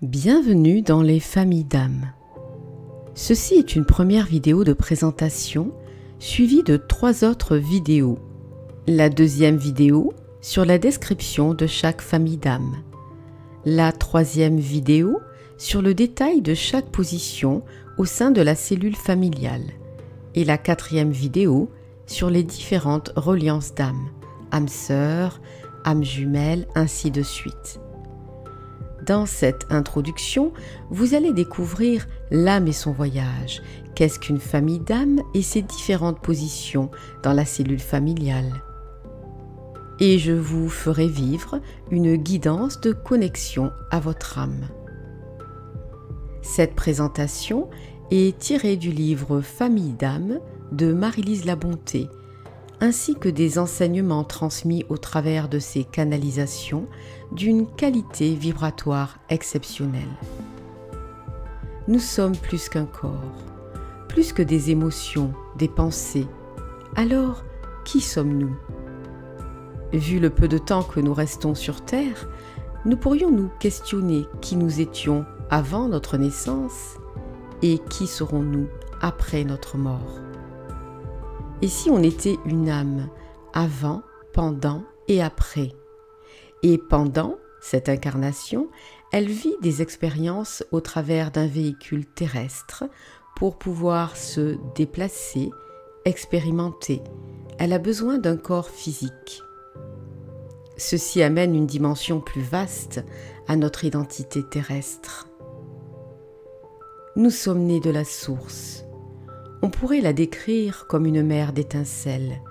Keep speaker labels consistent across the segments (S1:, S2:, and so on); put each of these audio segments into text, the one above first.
S1: Bienvenue dans les familles d'âmes. Ceci est une première vidéo de présentation suivie de 3 autres vidéos. La deuxième vidéo sur la description de chaque famille d'âmes. La troisième vidéo sur le détail de chaque position au sein de la cellule familiale. Et la quatrième vidéo sur les différentes reliances d'âmes, âmes sœurs, âmes jumelles, ainsi de suite. Dans cette introduction, vous allez découvrir l'âme et son voyage, qu'est-ce qu'une famille d'âmes et ses différentes positions dans la cellule familiale. Et je vous ferai vivre une guidance de connexion à votre âme. Cette présentation est tirée du livre Famille d'âmes de Marie-Lise Labonté, ainsi que des enseignements transmis au travers de ces canalisations d'une qualité vibratoire exceptionnelle. Nous sommes plus qu'un corps, plus que des émotions, des pensées. Alors, qui sommes-nous ? Vu le peu de temps que nous restons sur Terre, nous pourrions nous questionner qui nous étions avant notre naissance et qui serons-nous après notre mort. Et si on était une âme avant, pendant et après ? Et pendant cette incarnation, elle vit des expériences au travers d'un véhicule terrestre pour pouvoir se déplacer, expérimenter. Elle a besoin d'un corps physique. Ceci amène une dimension plus vaste à notre identité terrestre. Nous sommes nés de la source. On pourrait la décrire comme une mer d'étincelles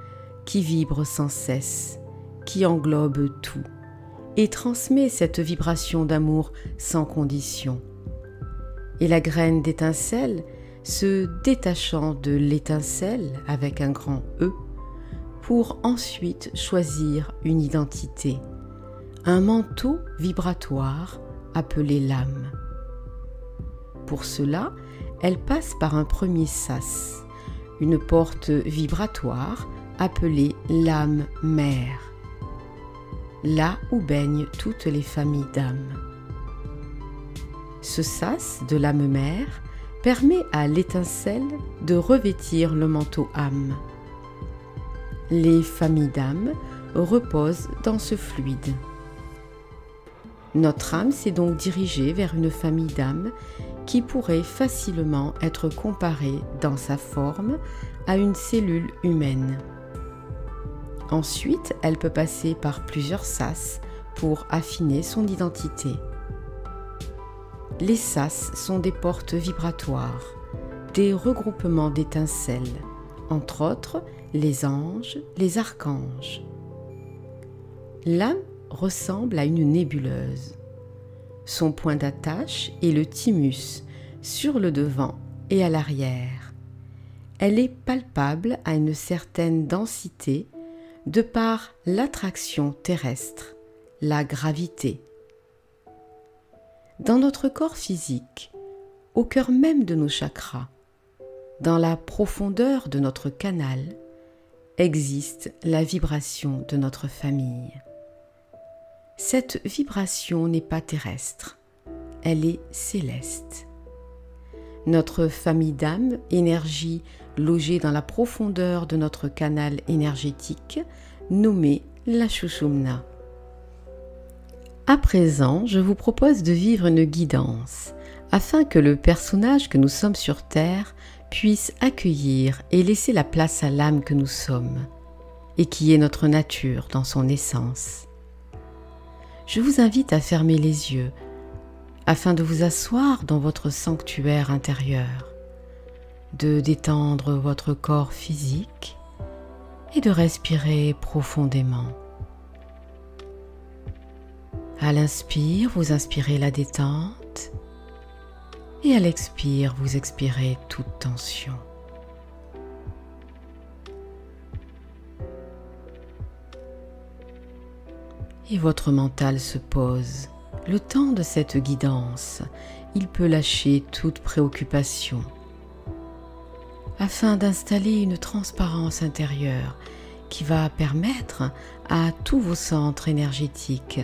S1: qui vibre sans cesse, qui englobe tout et transmet cette vibration d'amour sans condition. Et la graine d'étincelle, se détachant de l'étincelle avec un grand E, pour ensuite choisir une identité, un manteau vibratoire appelé l'âme. Pour cela, elle passe par un premier sas, une porte vibratoire appelée l'âme mère, là où baignent toutes les familles d'âmes. Ce sas de l'âme mère permet à l'étincelle de revêtir le manteau âme. Les familles d'âmes reposent dans ce fluide. Notre âme s'est donc dirigée vers une famille d'âmes qui pourrait facilement être comparée dans sa forme à une cellule humaine. Ensuite, elle peut passer par plusieurs sas pour affiner son identité. Les sas sont des portes vibratoires, des regroupements d'étincelles, entre autres les anges, les archanges. L'âme ressemble à une nébuleuse. Son point d'attache est le thymus, sur le devant et à l'arrière. Elle est palpable à une certaine densité de par l'attraction terrestre, la gravité. Dans notre corps physique, au cœur même de nos chakras, dans la profondeur de notre canal, existe la vibration de notre famille. Cette vibration n'est pas terrestre, elle est céleste. Notre famille d'âmes, énergie logée dans la profondeur de notre canal énergétique, nommée la Sushumna. À présent, je vous propose de vivre une guidance, afin que le personnage que nous sommes sur Terre puisse accueillir et laisser la place à l'âme que nous sommes, et qui est notre nature dans son essence. Je vous invite à fermer les yeux, afin de vous asseoir dans votre sanctuaire intérieur, de détendre votre corps physique et de respirer profondément. À l'inspire, vous inspirez la détente et à l'expire, vous expirez toute tension. Et votre mental se pose. Le temps de cette guidance, il peut lâcher toute préoccupation afin d'installer une transparence intérieure qui va permettre à tous vos centres énergétiques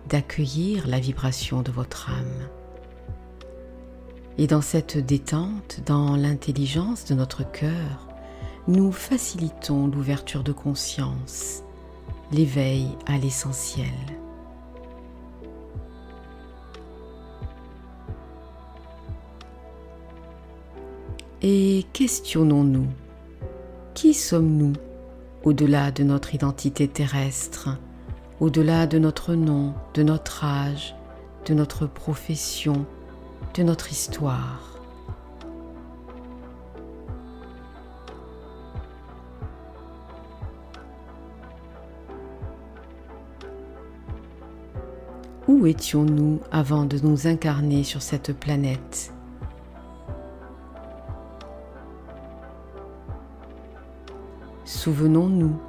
S1: d'accueillir la vibration de votre âme. Et dans cette détente, dans l'intelligence de notre cœur, nous facilitons l'ouverture de conscience, l'éveil à l'essentiel. Et questionnons-nous, qui sommes-nous au-delà de notre identité terrestre, au-delà de notre nom, de notre âge, de notre profession, de notre histoire? Où étions-nous avant de nous incarner sur cette planète? Souvenons-nous,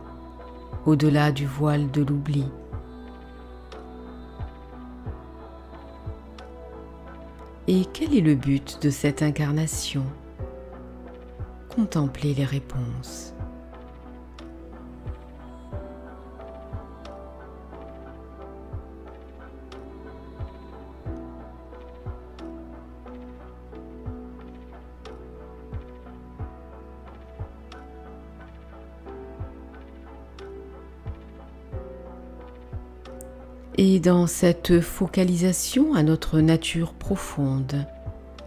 S1: au-delà du voile de l'oubli. Et quel est le but de cette incarnation? Contemplez les réponses. Et dans cette focalisation à notre nature profonde,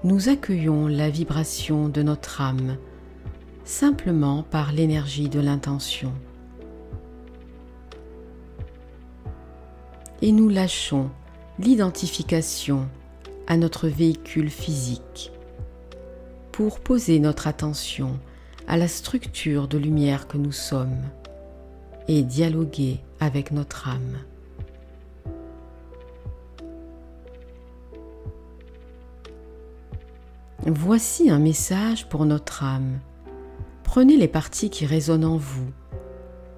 S1: nous accueillons la vibration de notre âme, simplement par l'énergie de l'intention. Et nous lâchons l'identification à notre véhicule physique pour poser notre attention à la structure de lumière que nous sommes et dialoguer avec notre âme. Voici un message pour notre âme. Prenez les parties qui résonnent en vous,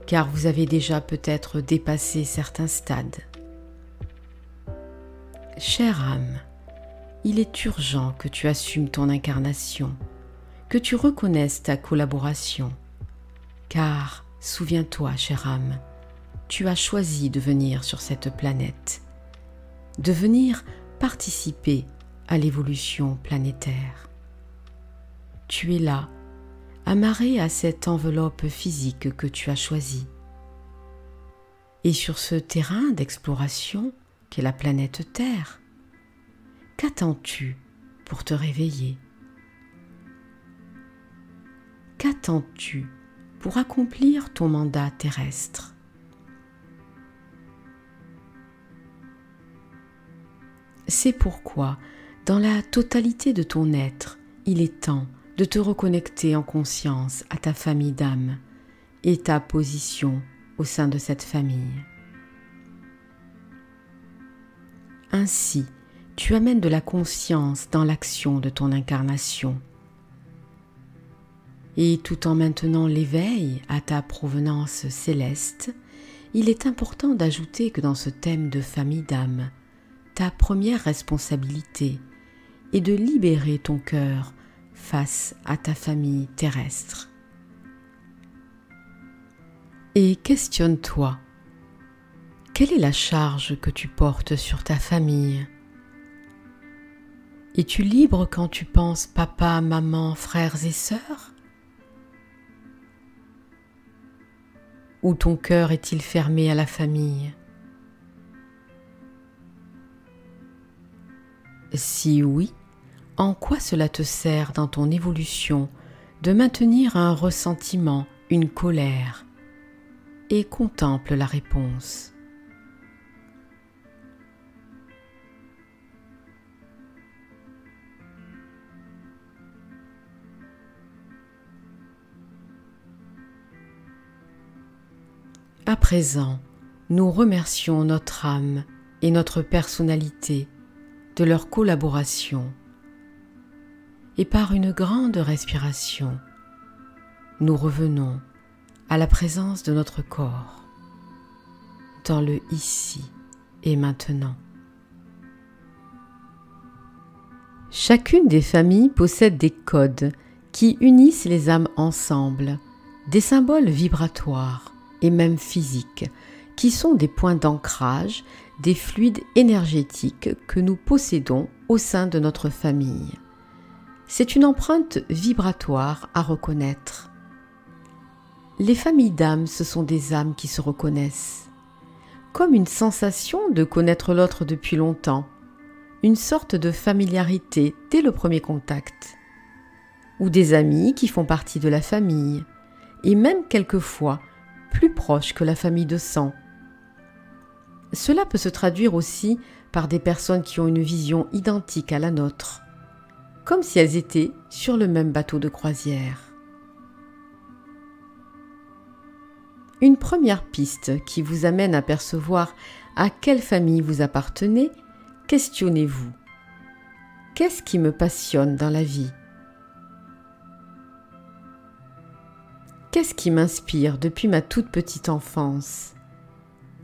S1: car vous avez déjà peut-être dépassé certains stades. Chère âme, il est urgent que tu assumes ton incarnation, que tu reconnaisses ta collaboration, car, souviens-toi, chère âme, tu as choisi de venir sur cette planète, de venir participer à l'évolution planétaire. Tu es là, amarré à cette enveloppe physique que tu as choisie. Et sur ce terrain d'exploration qu'est la planète Terre, qu'attends-tu pour te réveiller? Qu'attends-tu pour accomplir ton mandat terrestre? C'est pourquoi, dans la totalité de ton être, il est temps de te reconnecter en conscience à ta famille d'âme et ta position au sein de cette famille. Ainsi, tu amènes de la conscience dans l'action de ton incarnation. Et tout en maintenant l'éveil à ta provenance céleste, il est important d'ajouter que dans ce thème de famille d'âme, ta première responsabilité est de libérer ton cœur face à ta famille terrestre. Et questionne-toi, quelle est la charge que tu portes sur ta famille? Es-tu libre quand tu penses papa, maman, frères et sœurs? Ou ton cœur est-il fermé à la famille? Si oui, en quoi cela te sert dans ton évolution de maintenir un ressentiment, une colère? Et contemple la réponse. À présent, nous remercions notre âme et notre personnalité de leur collaboration. Et par une grande respiration, nous revenons à la présence de notre corps, dans le ici et maintenant. Chacune des familles possède des codes qui unissent les âmes ensemble, des symboles vibratoires et même physiques, qui sont des points d'ancrage, des fluides énergétiques que nous possédons au sein de notre famille. C'est une empreinte vibratoire à reconnaître. Les familles d'âmes, ce sont des âmes qui se reconnaissent, comme une sensation de connaître l'autre depuis longtemps, une sorte de familiarité dès le premier contact, ou des amis qui font partie de la famille, et même quelquefois plus proches que la famille de sang. Cela peut se traduire aussi par des personnes qui ont une vision identique à la nôtre, comme si elles étaient sur le même bateau de croisière. Une première piste qui vous amène à percevoir à quelle famille vous appartenez, questionnez-vous. Qu'est-ce qui me passionne dans la vie? Qu'est-ce qui m'inspire depuis ma toute petite enfance?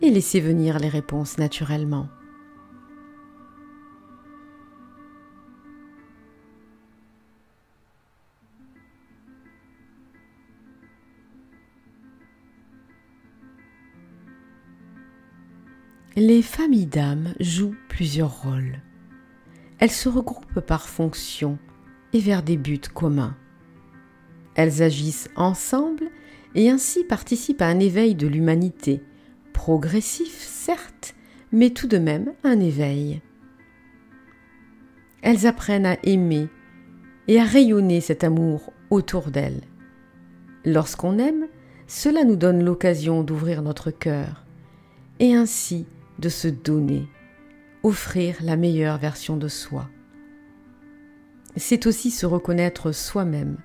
S1: Et laissez venir les réponses naturellement. Les familles d'âmes jouent plusieurs rôles. Elles se regroupent par fonction et vers des buts communs. Elles agissent ensemble et ainsi participent à un éveil de l'humanité, progressif certes, mais tout de même un éveil. Elles apprennent à aimer et à rayonner cet amour autour d'elles. Lorsqu'on aime, cela nous donne l'occasion d'ouvrir notre cœur et ainsi de se donner, offrir la meilleure version de soi. C'est aussi se reconnaître soi-même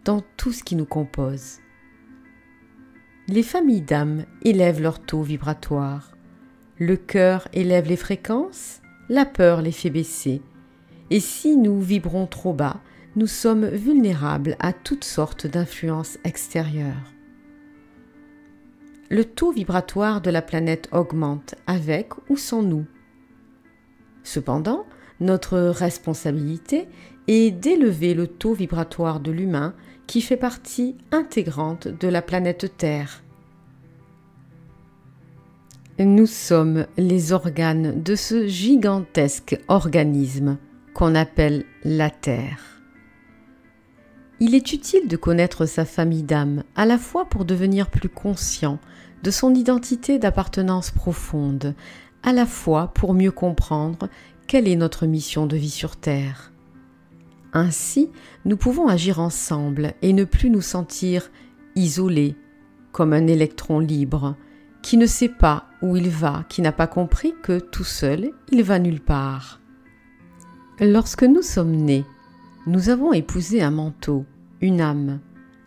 S1: dans tout ce qui nous compose. Les familles d'âmes élèvent leur taux vibratoire. Le cœur élève les fréquences, la peur les fait baisser. Et si nous vibrons trop bas, nous sommes vulnérables à toutes sortes d'influences extérieures. Le taux vibratoire de la planète augmente avec ou sans nous. Cependant, notre responsabilité est d'élever le taux vibratoire de l'humain qui fait partie intégrante de la planète Terre. Nous sommes les organes de ce gigantesque organisme qu'on appelle la Terre. Il est utile de connaître sa famille d'âmes, à la fois pour devenir plus conscient de son identité d'appartenance profonde, à la fois pour mieux comprendre quelle est notre mission de vie sur Terre. Ainsi, nous pouvons agir ensemble et ne plus nous sentir isolés, comme un électron libre, qui ne sait pas où il va, qui n'a pas compris que tout seul, il va nulle part. Lorsque nous sommes nés, nous avons épousé un manteau, une âme,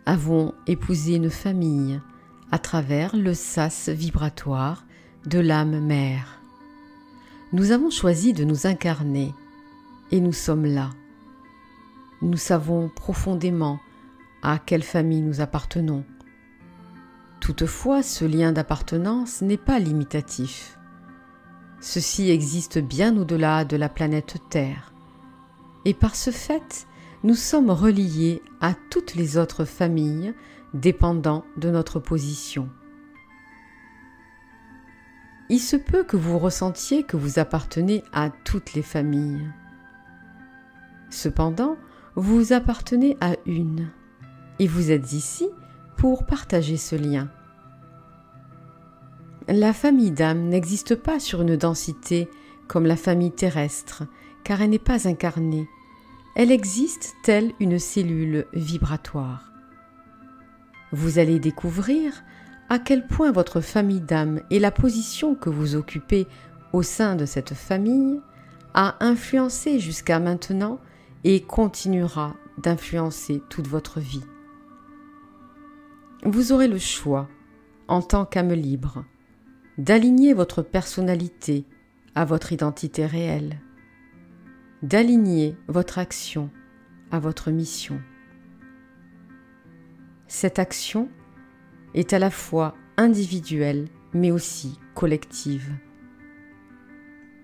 S1: avons épousé une famille, à travers le sas vibratoire de l'âme mère. Nous avons choisi de nous incarner et nous sommes là. Nous savons profondément à quelle famille nous appartenons. Toutefois, ce lien d'appartenance n'est pas limitatif. Ceci existe bien au-delà de la planète Terre. Et par ce fait, nous sommes reliés à toutes les autres familles dépendant de notre position. Il se peut que vous ressentiez que vous appartenez à toutes les familles. Cependant, vous appartenez à une, et vous êtes ici pour partager ce lien. La famille d'âmes n'existe pas sur une densité comme la famille terrestre, car elle n'est pas incarnée. Elle existe telle une cellule vibratoire. Vous allez découvrir à quel point votre famille d'âmes et la position que vous occupez au sein de cette famille a influencé jusqu'à maintenant et continuera d'influencer toute votre vie. Vous aurez le choix, en tant qu'âme libre, d'aligner votre personnalité à votre identité réelle, d'aligner votre action à votre mission. Cette action est à la fois individuelle mais aussi collective.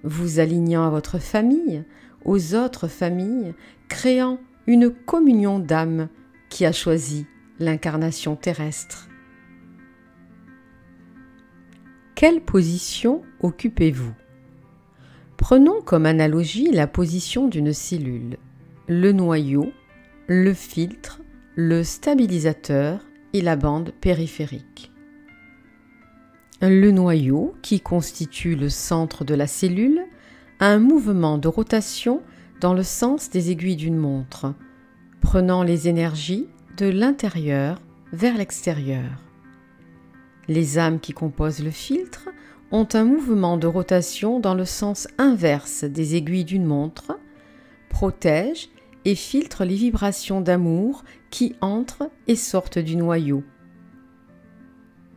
S1: Vous alignant à votre famille, aux autres familles, créant une communion d'âmes qui a choisi l'incarnation terrestre. Quelle position occupez-vous? Prenons comme analogie la position d'une cellule. Le noyau le filtre, le stabilisateur et la bande périphérique. Le noyau, qui constitue le centre de la cellule, a un mouvement de rotation dans le sens des aiguilles d'une montre, prenant les énergies de l'intérieur vers l'extérieur. Les âmes qui composent le filtre ont un mouvement de rotation dans le sens inverse des aiguilles d'une montre, protègent et filtrent les vibrations d'amour qui entrent et sortent du noyau.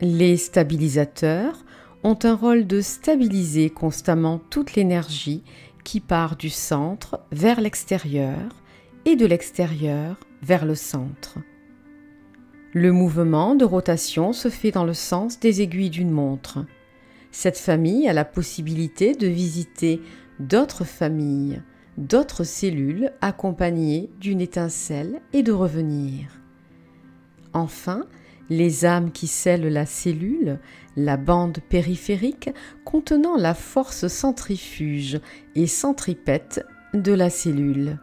S1: Les stabilisateurs ont un rôle de stabiliser constamment toute l'énergie qui part du centre vers l'extérieur et de l'extérieur vers le centre. Le mouvement de rotation se fait dans le sens des aiguilles d'une montre. Cette famille a la possibilité de visiter d'autres familles, d'autres cellules accompagnées d'une étincelle et de revenir. Enfin, les âmes qui scellent la cellule, la bande périphérique contenant la force centrifuge et centripète de la cellule.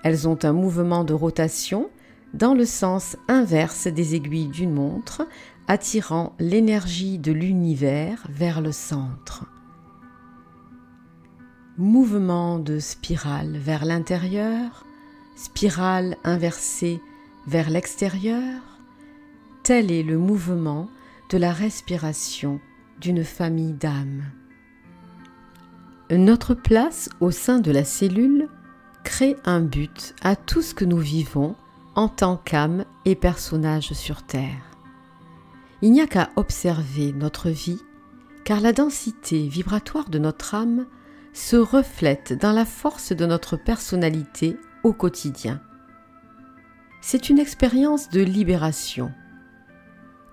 S1: Elles ont un mouvement de rotation dans le sens inverse des aiguilles d'une montre, attirant l'énergie de l'univers vers le centre. Mouvement de spirale vers l'intérieur, spirale inversée vers l'extérieur, tel est le mouvement de la respiration d'une famille d'âmes. Notre place au sein de la cellule crée un but à tout ce que nous vivons en tant qu'âme et personnage sur Terre. Il n'y a qu'à observer notre vie, car la densité vibratoire de notre âme se reflète dans la force de notre personnalité au quotidien. C'est une expérience de libération,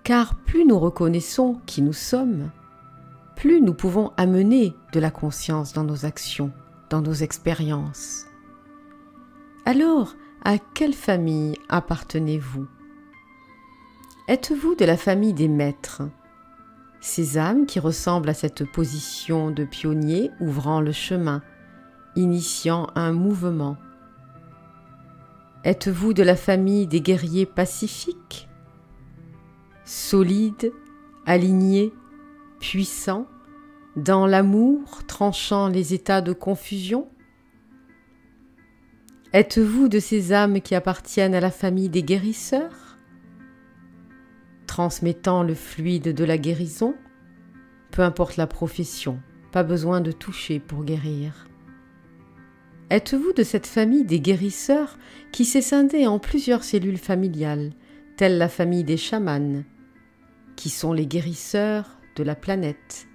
S1: car plus nous reconnaissons qui nous sommes, plus nous pouvons amener de la conscience dans nos actions, dans nos expériences. Alors, à quelle famille appartenez-vous? Êtes-vous de la famille des maîtres, ces âmes qui ressemblent à cette position de pionnier ouvrant le chemin, initiant un mouvement? Êtes-vous de la famille des guerriers pacifiques, solides, alignés, puissants, dans l'amour tranchant les états de confusion? Êtes-vous de ces âmes qui appartiennent à la famille des guérisseurs, transmettant le fluide de la guérison? Peu importe la profession, pas besoin de toucher pour guérir. Êtes-vous de cette famille des guérisseurs qui s'est scindée en plusieurs cellules familiales, telle la famille des chamans, qui sont les guérisseurs de la planète,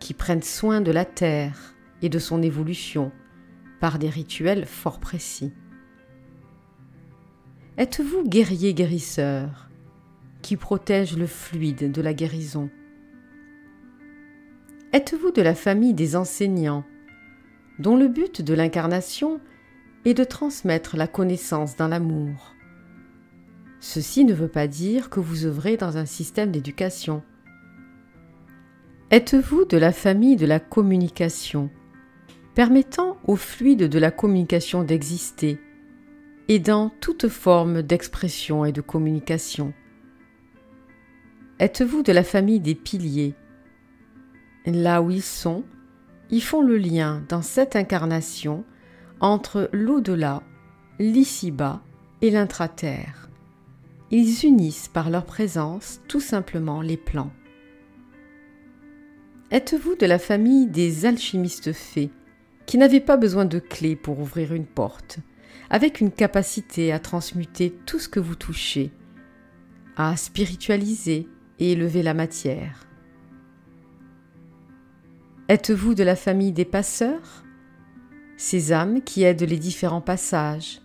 S1: qui prennent soin de la Terre et de son évolution, par des rituels fort précis? Êtes-vous guerrier guérisseur qui protège le fluide de la guérison? Êtes-vous de la famille des enseignants dont le but de l'incarnation est de transmettre la connaissance dans l'amour? Ceci ne veut pas dire que vous œuvrez dans un système d'éducation. Êtes-vous de la famille de la communication, permettant au fluide de la communication d'exister, aidant toute forme d'expression et de communication? Êtes-vous de la famille des piliers? Là où ils sont, ils font le lien dans cette incarnation entre l'au-delà, l'ici-bas et l'intra-terre. Ils unissent par leur présence tout simplement les plans. Êtes-vous de la famille des alchimistes fées, qui n'avaient pas besoin de clés pour ouvrir une porte, avec une capacité à transmuter tout ce que vous touchez, à spiritualiser et élever la matière? Êtes-vous de la famille des passeurs, ces âmes qui aident les différents passages,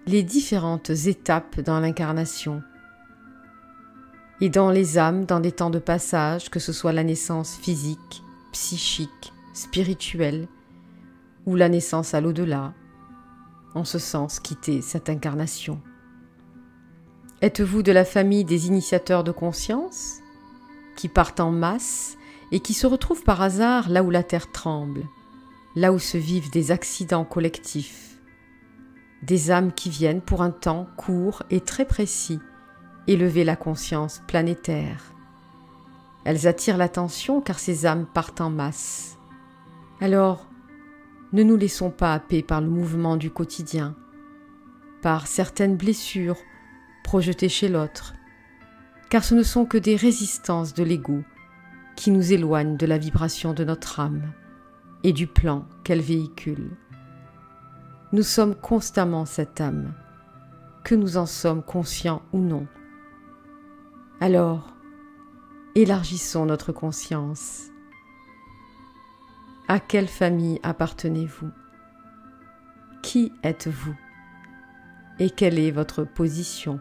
S1: les différentes étapes dans l'incarnation, aidant les âmes dans des temps de passage, que ce soit la naissance physique, psychique, spirituelle, ou la naissance à l'au-delà, en ce sens quitter cette incarnation? Êtes-vous de la famille des initiateurs de conscience, qui partent en masse et qui se retrouvent par hasard là où la terre tremble, là où se vivent des accidents collectifs? des âmes qui viennent pour un temps court et très précis élever la conscience planétaire. Elles attirent l'attention car ces âmes partent en masse. Alors, ne nous laissons pas happer par le mouvement du quotidien, par certaines blessures projetées chez l'autre, car ce ne sont que des résistances de l'ego qui nous éloignent de la vibration de notre âme et du plan qu'elle véhicule. Nous sommes constamment cette âme, que nous en sommes conscients ou non. Alors, élargissons notre conscience. À quelle famille appartenez-vous? Qui êtes-vous? Et quelle est votre position